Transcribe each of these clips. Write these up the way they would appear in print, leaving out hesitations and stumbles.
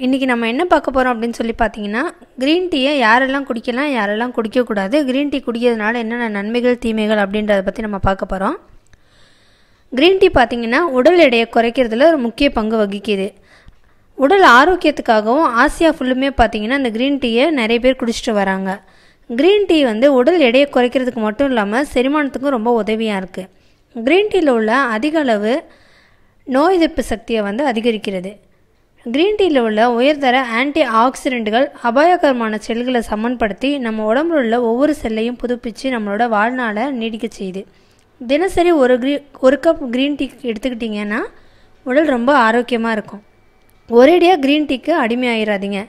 இன்றைக்கி நம்ம என்ன பார்க்க போகிறோம் அப்படின்னு சொல்லி பார்த்தீங்கன்னா, க்ரீன் டீயை யாரெல்லாம் குடிக்கலாம், யாரெல்லாம் குடிக்கக்கூடாது, க்ரீன் டீ குடிக்கிறதுனால என்னென்ன நன்மைகள் தீமைகள் அப்படின்றத பற்றி நம்ம பார்க்க போகிறோம். க்ரீன் டீ பார்த்திங்கன்னா உடல் எடையை குறைக்கிறதுல ஒரு முக்கிய பங்கு வகிக்குது. உடல் ஆரோக்கியத்துக்காகவும் ஆசியா ஃபுல்லுமே பார்த்திங்கன்னா இந்த க்ரீன் டீயை நிறைய பேர் குடிச்சிட்டு வராங்க. க்ரீன் டீ உடல் எடையை குறைக்கிறதுக்கு மட்டும் இல்லாமல் செரிமானத்துக்கும் ரொம்ப உதவியாக இருக்குது. க்ரீன் டீயில் உள்ள அதிக அளவு நோய் எதிர்ப்பு சக்தியை அதிகரிக்கிறது. க்ரீன் டீயில் உள்ள உயர்தர ஆன்டி ஆக்சிடென்ட்கள் அபாயகரமான செல்களை சமன்படுத்தி நம்ம உடம்புல உள்ள ஒவ்வொரு செல்லையும் புதுப்பித்து நம்மளோட வாழ்நாளை நீடிக்க செய்யுது. தினசரி ஒரு கப் க்ரீன் டீ எடுத்துக்கிட்டிங்கன்னா உடல் ரொம்ப ஆரோக்கியமாக இருக்கும். ஒரேடியாக க்ரீன் டீக்கு அடிமையாயிடாதீங்க.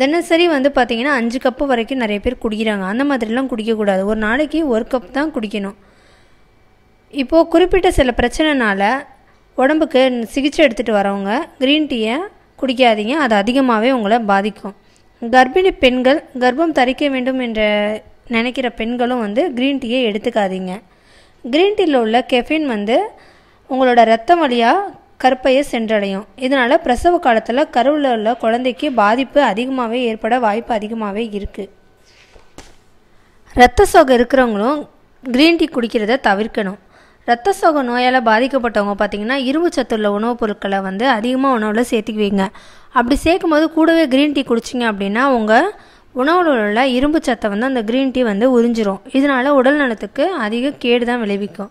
தினசரி பார்த்திங்கன்னா 5 கப்பு வரைக்கும் நிறைய பேர் குடிக்கிறாங்க. அந்த மாதிரிலாம் குடிக்கக்கூடாது. ஒரு நாளைக்கு 1 கப் தான் குடிக்கணும். இப்போது குறிப்பிட்ட சில பிரச்சனைனால உடம்புக்கு சிகிச்சை எடுத்துகிட்டு வரவங்க க்ரீன் டீயை குடிக்காதீங்க. அது அதிகமாகவே உங்களை பாதிக்கும். கர்ப்பிணி பெண்கள், கர்ப்பம் தரிக்க வேண்டும் என்ற நினைக்கிற பெண்களும் க்ரீன் டீயை எடுத்துக்காதீங்க. க்ரீன் டீயில் உள்ள கெஃபின் உங்களோட ரத்தம் வழியாக கருப்பையை சென்றடையும். இதனால் பிரசவ காலத்தில் கருவில் உள்ள குழந்தைக்கு பாதிப்பு அதிகமாகவே ஏற்பட வாய்ப்பு அதிகமாகவே இருக்குது. இரத்த சோகை இருக்கிறவங்களும் க்ரீன் டீ குடிக்கிறத தவிர்க்கணும். இரத்த சோகை நோயால் பாதிக்கப்பட்டவங்க பார்த்திங்கன்னா இரும்பு சத்துள்ள உணவுப் பொருட்களை அதிகமாக உணவில் சேர்த்துக்குவீங்க. அப்படி சேர்க்கும் போது கூடவே க்ரீன் டீ குடிச்சிங்க அப்படின்னா உங்கள் உணவில் உள்ள இரும்பு சத்தை அந்த க்ரீன் டீ உறிஞ்சிரும். இதனால் உடல் நலத்துக்கு அதிக கேடு தான் விளைவிக்கும்.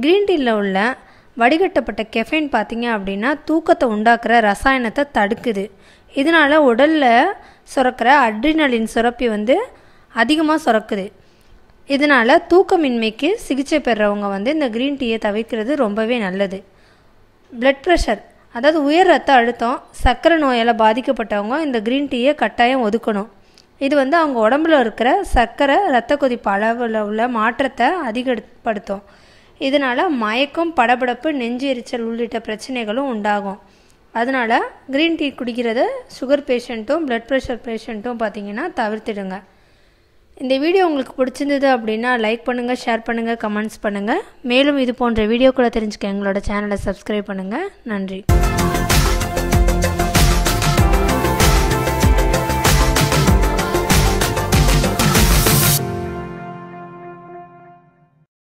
க்ரீன் டீயில் உள்ள வடிகட்டப்பட்ட கெஃபைன் பார்த்திங்க அப்படின்னா தூக்கத்தை உண்டாக்குற ரசாயனத்தை தடுக்குது. இதனால் உடலில் சுரக்கிற அட்ரினலின் சுரப்பி அதிகமாக சுரக்குது. இதனால் தூக்கமின்மைக்கு சிகிச்சை பெறவங்க இந்த க்ரீன் டீயை தவிர்க்கிறது ரொம்பவே நல்லது. பிளட் ப்ரெஷர், அதாவது உயர் ரத்த அழுத்தம், சர்க்கரை நோயால் பாதிக்கப்பட்டவங்க இந்த க்ரீன் டீயை கட்டாயம் ஒதுக்கணும். இது அவங்க உடம்புல இருக்கிற சர்க்கரை இரத்த கொதிப்பு அளவில் உள்ள மாற்றத்தை அதிகப்படுத்தும். இதனால் மயக்கம், படபடப்பு, நெஞ்சு எரிச்சல் உள்ளிட்ட பிரச்சனைகளும் உண்டாகும். அதனால் க்ரீன் டீ குடிக்கிறத சுகர் பேஷண்ட்டும் பிளட் ப்ரெஷர் பேஷண்ட்டும் பார்த்திங்கன்னா தவிர்த்திடுங்க. இந்த வீடியோ உங்களுக்கு பிடிச்சிருந்தது அப்படின்னா லைக் பண்ணுங்கள், ஷேர் பண்ணுங்கள், கமெண்ட்ஸ் பண்ணுங்கள். மேலும் இது போன்ற வீடியோக்களை தெரிஞ்சுக்க எங்களோட சேனலை சப்ஸ்கிரைப் பண்ணுங்கள். நன்றி.